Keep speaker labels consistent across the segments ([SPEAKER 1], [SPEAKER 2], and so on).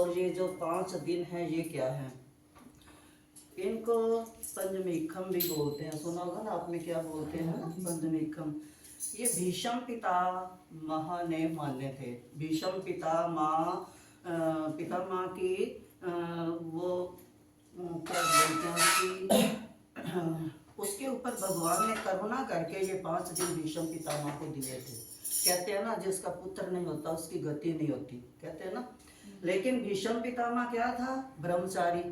[SPEAKER 1] और ये जो 5 दिन है ये क्या है? इनको पंचमीखम भी बोलते हैं, सुना होगा ना आपने, क्या बोलते हैं ना पंचमीखम। ये भीष्म पितामह ने माने थे। भीष्म पितामह की वो क्या बोलते हैं कि उसके ऊपर भगवान ने करुणा करके ये 5 दिन भीष्म पितामह को दिए थे। कहते हैं ना जिसका पुत्र नहीं होता उसकी गति नहीं होती, कहते हैं ना। लेकिन भीष्म पितामह क्या था? ब्रह्मचारी,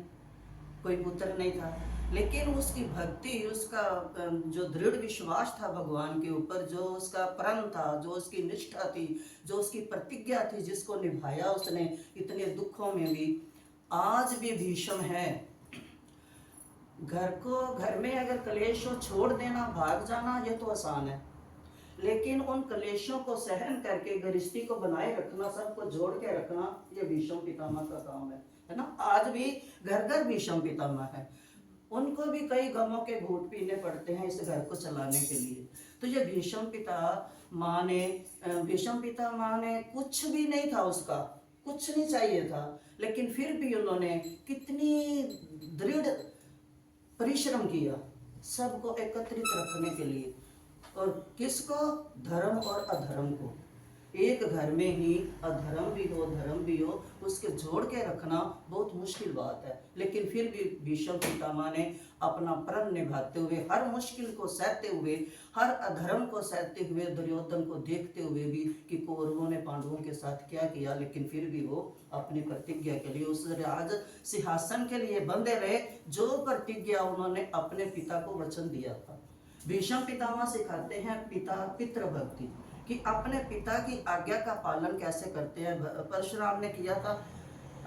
[SPEAKER 1] कोई पुत्र नहीं था। लेकिन उसकी भक्ति, उसका जो दृढ़ विश्वास था भगवान के ऊपर, जो उसका प्रण था, जो उसकी निष्ठा थी, जो उसकी प्रतिज्ञा थी, जिसको निभाया उसने इतने दुखों में भी। आज भी भीष्म है। घर में अगर कलेश हो, छोड़ देना, भाग जाना, ये तो आसान है। लेकिन उन कलेशों को सहन करके गृहस्थी को बनाए रखना, सबको जोड़ के रखना, ये भीष्म पितामह का काम है ना। आज भी घर घर भीष्म पितामह है। उनको भी कई गमों के घूंट पीने पड़ते हैं इस घर को चलाने के लिए। तो ये भीष्म पितामह ने कुछ भी नहीं था, उसका कुछ नहीं चाहिए था, लेकिन फिर भी उन्होंने कितनी दृढ़ परिश्रम किया सबको एकत्रित रखने के लिए। और किसको? धर्म और अधर्म को। एक घर में ही अधर्म भी हो धर्म भी हो, उसके जोड़ के रखना बहुत मुश्किल बात है। लेकिन फिर भी भीष्म पितामह ने अपना प्रण निभाते हुए, हर मुश्किल को सहते हुए, हर अधर्म को सहते हुए, दुर्योधन को देखते हुए भी कि कौरवों ने पांडवों के साथ क्या किया, लेकिन फिर भी वो अपनी प्रतिज्ञा के लिए, उस राज सिंहासन के लिए बंधे रहे, जो प्रतिज्ञा उन्होंने अपने पिता को वचन दिया था। भीष्म पितामह सिखाते हैं पितृ भक्ति, कि अपने पिता की आज्ञा का पालन कैसे करते हैं। परशुराम ने किया था,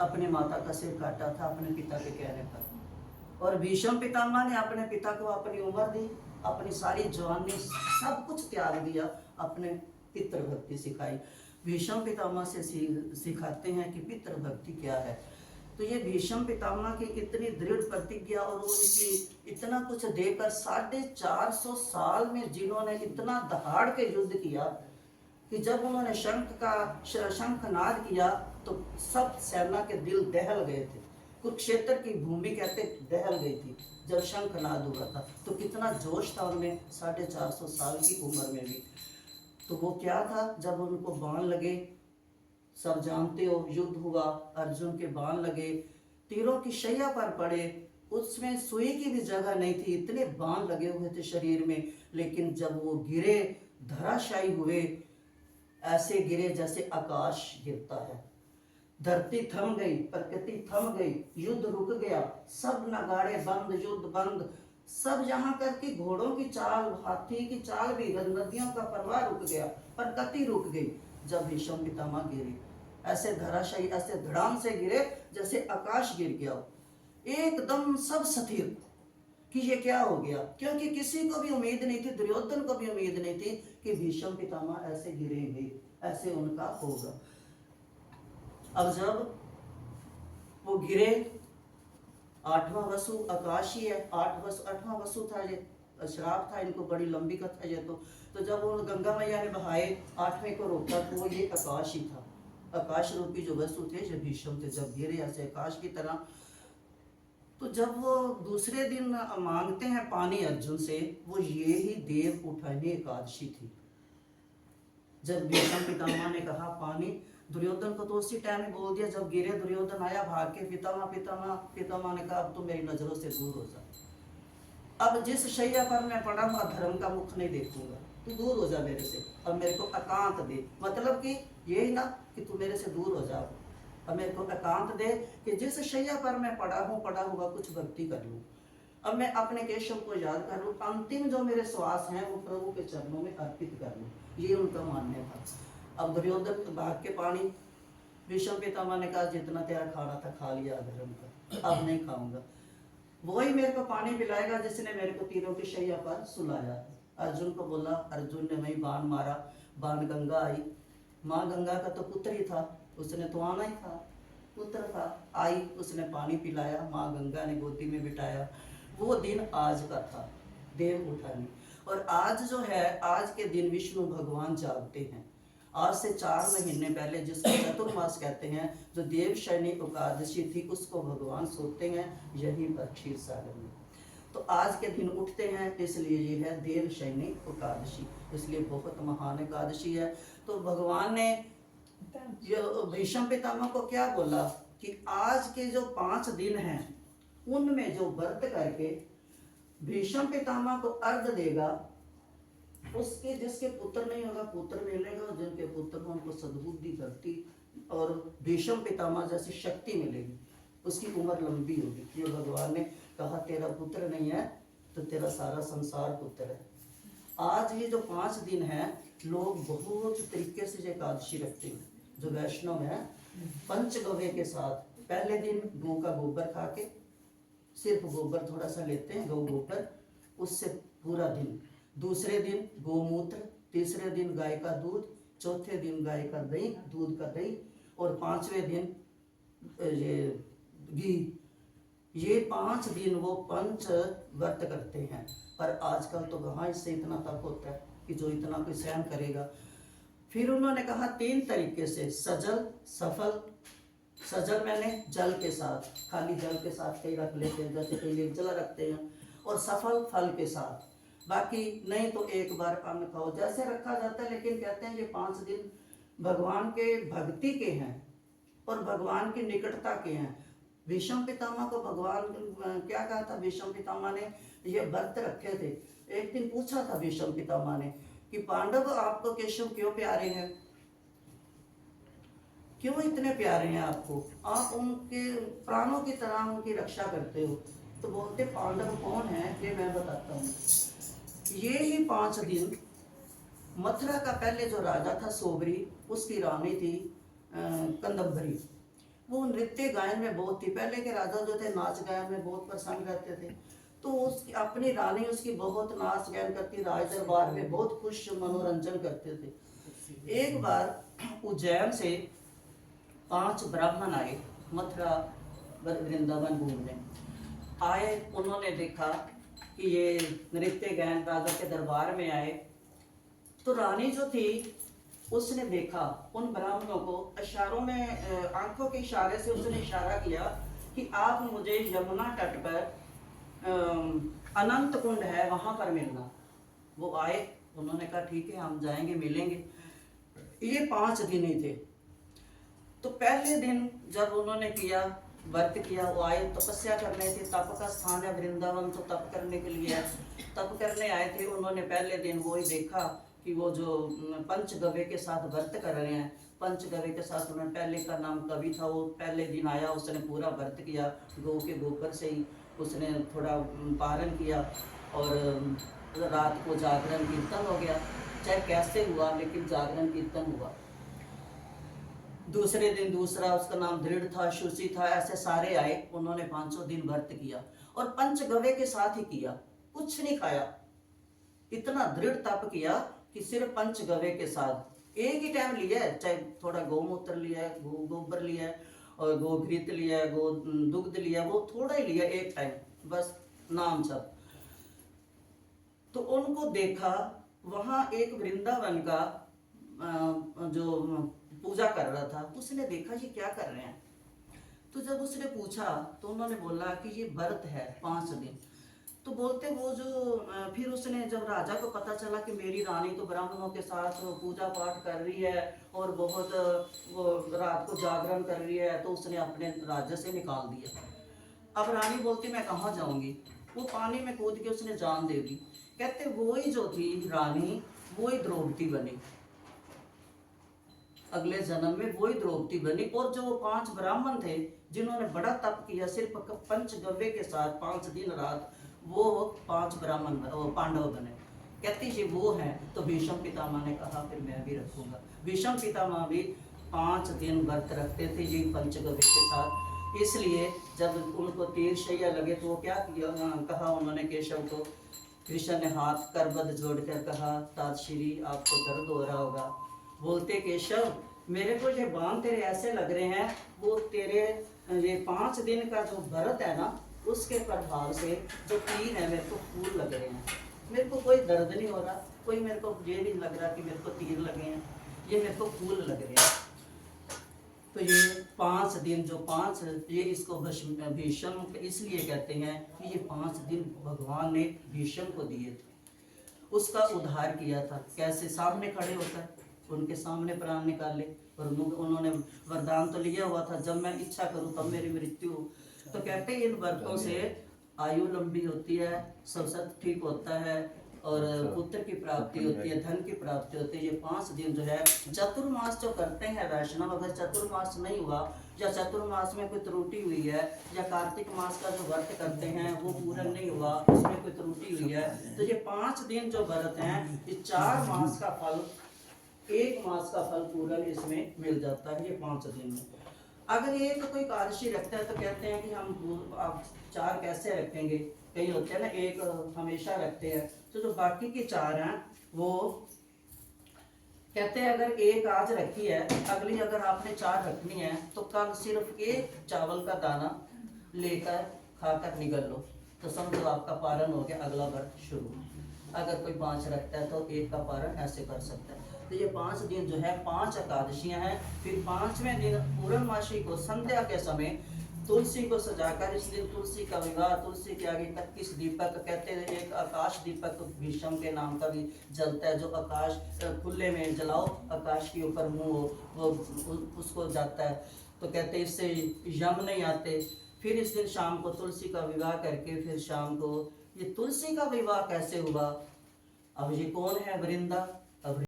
[SPEAKER 1] अपनी माता का सिर काटा था अपने पिता के कहने पर। और भीष्म पितामह ने अपने पिता को अपनी उम्र दी, अपनी सारी जवानी, सब कुछ त्याग दिया, अपने पितृ भक्ति सिखाई। भीष्म पितामह से सिखाते हैं कि पितृ भक्ति क्या है। तो ये भीष्म पितामह की इतनी दृढ़ प्रतिज्ञा और उनकी इतना कुछ देकर 450 साल में जिन्होंने इतना दहाड़ के युद्ध किया कि जब उन्होंने शंखनाद किया तो सब सेना के दिल दहल गए थे। कुरुक्षेत्र की भूमि कहते दहल गई थी जब शंखनाद हुआ था। तो कितना जोश था उनमें 450 साल की उम्र में भी। तो वो क्या था, जब उनको बाण लगे, सब जानते हो युद्ध हुआ, अर्जुन के बाण लगे, तीरों की शैया पर पड़े, उसमें सुई की भी जगह नहीं थी, इतने बाण लगे हुए थे शरीर में। लेकिन जब वो गिरे, धराशायी हुए, ऐसे गिरे जैसे आकाश गिरता है। धरती थम गई, प्रकृति थम गई, युद्ध रुक गया, सब नगाड़े बंद, युद्ध बंद, सब यहाँ करके घोड़ों की चाल, हाथी की चाल भी, नदियों का प्रवाह रुक गया, प्रकृति रुक गई। जब भीष्म पितामह गिरे, ऐसे धराशायी, ऐसे धड़ाम से गिरे जैसे आकाश गिर गया हो। एकदम सब स्थिर कि ये क्या हो गया, क्योंकि किसी को भी उम्मीद नहीं थी, दुर्योधन को भी उम्मीद नहीं थी कि भीष्म पितामह ऐसे गिरेंगे, ऐसे उनका होगा। अब जब वो गिरे, 8वां वसु आकाश ही है, 8वां वसु था, ये श्राप था इनको, बड़ी लंबी कथा ये तो जब वो गंगा मैया ने बहाए 8वें को रोका तो ये आकाश ही था, आकाश रूपी जो वसु थे, जो भीष्म थे, जब गिरे ऐसे आकाश की तरह। तो जब वो दूसरे दिन मांगते हैं पानी अर्जुन से, वो ये ही देव उठाने एकादशी थी। जब भीष्म पितामह ने कहा पानी, दुर्योधन को तो उसी टाइम ही बोल दिया, जब गिरे दुर्योधन आया भाग के, पितामह ने कहा अब तो मेरी नजरों से दूर हो जा, अब जिस शैया पर मैं पड़ा हुआ धर्म का मुख नहीं देखूंगा, तू दूर हो जा मेरे से, अब मेरे को एकांत दे। मतलब कि यही ना कि तू मेरे से दूर हो जा, अब मेरे को एकांत दे कि जिस शैया पर मैं पड़ा हुआ कुछ भक्ति कर लूँ, अब मैं अपने केशव को याद कर लूँ, अंतिम जो मेरे श्वास हैं वो प्रभु के चरणों में अर्पित कर लूँ, ये उनका मानने था। अब दुर्योधन भाग के पानी, भीष्म पितामह ने कहा जितना तेरा खाना था खा लिया अधर्म का, अब नहीं खाऊंगा। वही मेरे को पानी पिलाएगा जिसने मेरे को तीरों की शैया पर सुलाया। अर्जुन को बोला, अर्जुन ने वही बाण मारा, बाण गंगा आई, माँ गंगा का तो पुत्र ही था, उसने तो आना ही था, पुत्र था, आई, उसने पानी पिलाया, माँ गंगा ने गोदी में बिठाया। वो दिन आज का था, देव उठानी। और आज जो है, आज के दिन विष्णु भगवान जागते हैं, आज से 4 महीने पहले, जिसको चतुर्मास कहते हैं, जो देवशयनी एकादशी थी, उसको भगवान सोते हैं यहीं पर क्षीर सागर में। तो आज के दिन उठते हैं, इसलिए ये है देवशयनी एकादशी, इसलिए बहुत महान एकादशी है। तो भगवान ने भीष्म पितामह को क्या बोला कि आज के जो 5 दिन हैं उनमें जो व्रत करके भीष्म पितामह को अर्घ देगा, उसके जिसके पुत्र नहीं होगा पुत्र मिलेगा, और जिनके पुत्र हों उनको सद्बुद्धि धरती और भीष्म पितामह जैसी शक्ति मिलेगी, उसकी उम्र लंबी होगी। ये भगवान ने कहा तेरा पुत्र नहीं है तो तेरा सारा संसार पुत्र है। आज ये जो 5 दिन है, लोग बहुत तरीके से ये एकादशी रखते हैं। जो वैष्णव है, पंचगव्य के साथ पहले दिन गौ का गोबर खा के, सिर्फ गोबर थोड़ा सा लेते हैं, गौ गोबर, उससे पूरा दिन। दूसरे दिन गोमूत्र, तीसरे दिन गाय का दूध, चौथे दिन गाय का दही, दूध का दही, और 5वें दिन ये घी। ये 5 दिन वो पंच व्रत करते हैं। पर आजकल तो कहाँ इससे इतना तप होता है कि जो इतना कोई सहन करेगा। फिर उन्होंने कहा 3 तरीके से, सजल, सफल। सजल मैंने जल के साथ, खाली जल के साथ कई रख लेते हैं, जैसे कई निर्जला रखते हैं, और सफल फल के साथ। बाकी नहीं तो एक बार अन्न खाओ, जैसे रखा जाता है। लेकिन कहते हैं ये 5 दिन भगवान के भक्ति के हैं और भगवान की निकटता के हैं। भीष्म पितामह को भगवान क्या कहा था? भीष्म पितामह ने ये व्रत रखे थे। एक दिन पूछा था भीष्म पितामह ने कि पांडव आपको केशव क्यों प्यारे हैं, क्यों इतने प्यारे हैं आपको, आप उनके प्राणों की तरह उनकी रक्षा करते हो। तो बोलते पांडव कौन है, ये मैं बताता हूँ। ये ही 5 दिन मथुरा का पहले जो राजा था सोबरी, उसकी रानी थी कंदम्बरी। वो नृत्य गायन में बहुत थी। पहले के राजा जो थे नाच गायन में बहुत प्रसन्न रहते थे। तो उसकी अपनी रानी उसकी बहुत नाच गायन करती, राज दरबार में बहुत खुश मनोरंजन करते थे। एक बार उज्जैन से 5 ब्राह्मण आए मथुरा वृंदावन घूमने आए। उन्होंने देखा कि ये नृत्य गायन राजा के दरबार में आए। तो रानी जो थी उसने देखा उन ब्राह्मणों को, इशारों में आंखों के इशारे से उसने इशारा किया कि आप मुझे यमुना तट पर अनंत कुंड है वहां पर मिलना। वो आए, उन्होंने कहा ठीक है हम जाएंगे मिलेंगे। ये 5 दिन ही थे। तो पहले दिन जब उन्होंने किया, व्रत किया, वो आए तपस्या करने थे। तप का स्थान है वृंदावन, तो तप करने के लिए तप करने आए थे। उन्होंने पहले दिन वो ही देखा कि वो जो पंचगव्य के साथ व्रत कर रहे हैं, पंचगव्य के साथ उन्होंने, पहले का नाम कवि था, वो पहले दिन आया, उसने पूरा व्रत किया, गौ के गोबर से ही उसने थोड़ा पारण किया, और रात को जागरण कीर्तन हो गया। चाहे कैसे हुआ लेकिन जागरण कीर्तन हुआ। दूसरे दिन दूसरा, उसका नाम दृढ़ था, शुचि था, ऐसे सारे आए। उन्होंने 500 दिन व्रत किया और पंचगव्य के साथ ही किया, कुछ नहीं खाया। इतना दृढ़ तप किया कि सिर्फ पंचगव्य के साथ एक ही टाइम लिया है, चाहे थोड़ा गौमूत्र लिया है, गोबर लिया है, और गोघृत लिया है, गो दुग्ध लिया, वो थोड़ा ही लिया एक टाइम, बस नाम सब। तो उनको देखा वहां एक वृंदावन का जो पूजा कर रहा था, उसने देखा ये क्या कर रहे हैं। तो जब उसने पूछा तो उन्होंने बोला कि ये व्रत है 5 दिन। तो बोलते वो जो फिर उसने, जब राजा को पता चला कि मेरी रानी तो ब्राह्मणों के साथ पूजा पाठ कर रही है और बहुत वो रात को जागरण कर रही है, तो उसने अपने राज्य से निकाल दिया। अब रानी बोलती मैं कहाँ जाऊंगी, वो पानी में कूद के उसने जान दे दी। कहते वो ही जो थी रानी, वो ही द्रौपदी बनी, अगले जन्म में वही द्रौपदी बनी। और जो 5 ब्राह्मण थे जिन्होंने बड़ा तप किया सिर्फ पंचगव्य के साथ 5 दिन रात, वो 5 ब्राह्मण पांडव बने। कहती ये वो हैं। तो भीष्म पितामह ने कहा फिर मैं भी रखूंगा। भीष्म पितामह भी 5 दिन व्रत रखते थे ये पंचगव्य के साथ। इसलिए जब उनको तीर शैया लगे तो वो क्या किया, कहा उन्होंने केशव को, कृष्ण ने हाथ करबद्ध जोड़कर कहा तातश्री आपको दर्द हो रहा होगा। बोलते केशव मेरे को ये बाण तेरे ऐसे लग रहे हैं, वो तेरे ये 5 दिन का जो व्रत है ना, उसके प्रभाव से जो तीर है मेरे को फूल लग रहे हैं। मेरे को कोई दर्द नहीं हो रहा, कोई मेरे को ये नहीं लग रहा कि मेरे को तीर लगे हैं। ये मेरे को फूल लग रहे हैं। तो ये 5 दिन जो 5 ये इसको भीष्म इसलिए कहते हैं कि ये 5 दिन भगवान ने भीष्म को दिए थे, उसका उद्धार किया था। कैसे? सामने खड़े होकर उनके सामने प्राण निकाले, और उन्होंने वरदान तो लिया हुआ था, जब मैं इच्छा करूं तब मेरी मृत्यु हो। तो कहते हैं इन व्रतों से आयु लंबी होती है, सब ठीक होता है, और पुत्र की प्राप्ति होती है, धन की प्राप्ति होती है। ये 5 दिन जो है चतुर्मास जो करते हैं वैष्णव, अगर चतुर्मास नहीं हुआ या चतुर्मास में कोई त्रुटि हुई है, या कार्तिक मास का जो व्रत करते हैं वो पूरा नहीं हुआ, उसमें कोई त्रुटि हुई है, तो ये 5 दिन जो व्रत हैं, ये 4 मास का फल, 1 मास का फल पूरा इसमें मिल जाता है ये 5 दिन में। अगर एक कोई एकादशी रखता है तो कहते हैं कि हम आप 4 कैसे रखेंगे, कई होते हैं ना एक हमेशा रखते हैं, तो जो बाकी के 4 हैं वो कहते हैं अगर एक आज रखी है, अगली अगर आपने 4 रखनी है तो कल सिर्फ 1 चावल का दाना लेकर खाकर निकल लो, तो समझो आपका पारण हो गया, अगला व्रत शुरू। अगर कोई 5 रखता है तो 1 का पारण ऐसे कर सकता है। तो ये 5 दिन जो है 5 एकादशियां हैं। फिर 5वें दिन पूर्णमासी को संध्या के समय तुलसी को सजाकर, इस दिन तुलसी का विवाह, तुलसी के आगे 31 दीपक, कहते हैं एक आकाश दीपक भीष्म के नाम का भी जलता है, जो आकाश खुले में जलाओ, आकाश के ऊपर मुंह वो उसको जाता है, तो कहते हैं इससे यम नहीं आते। फिर इस दिन शाम को तुलसी का विवाह करके फिर शाम को, ये तुलसी का विवाह कैसे हुआ? अब ये कौन है? वृंदा,